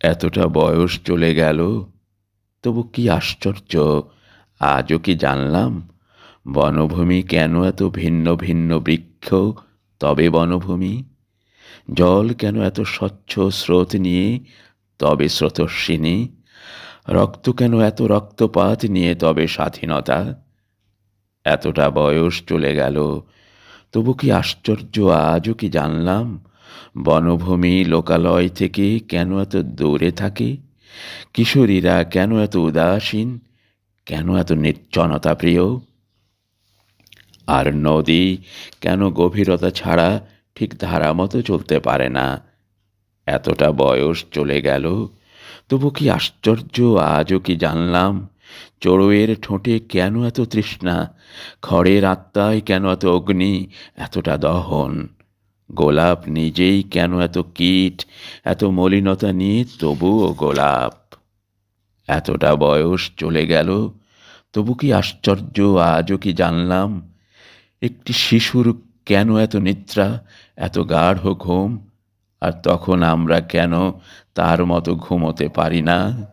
এতটা বয়স চলে গেল, তবু কি আশ্চর্য, আজও কি জানলাম বনভূমি কেন এত ভিন্ন ভিন্ন বৃক্ষ, তবে বনভূমি। জল কেন এত স্বচ্ছ স্রোত নিয়ে, তবে স্রোতস্বিনী। রক্ত কেন এত রক্তপাত নিয়ে, তবে স্বাধীনতা। এতটা বয়স চলে গেল, তবু কি আশ্চর্য, আজও কি জানলাম বনভূমি লোকালয় থেকে কেন এত দূরে থাকে। কিশোরীরা কেন এত উদাসীন, কেন এত নির্জনতা প্রিয়। আর নদী কেন গভীরতা ছাড়া ঠিক ধারা মতো চলতে পারে না। এতটা বয়স চলে গেল, তবু কি আশ্চর্য, আজও কি জানলাম চড়ুইয়ের ঠোঁটে কেন এত তৃষ্ণা, খড়ের আত্মায় কেন এত অগ্নি, এতটা দহন। গোলাপ নিজেই কেন এত কীট, এত মলিনতা নিয়ে, তবুও গোলাপ। এতটা বয়স চলে গেল, তবু কি আশ্চর্য, আজও কি জানলাম একটি শিশুর কেন এত নিদ্রা, এত গাঢ় ঘুম। আর তখন আমরা কেন তার মতো ঘুমোতে পারি না।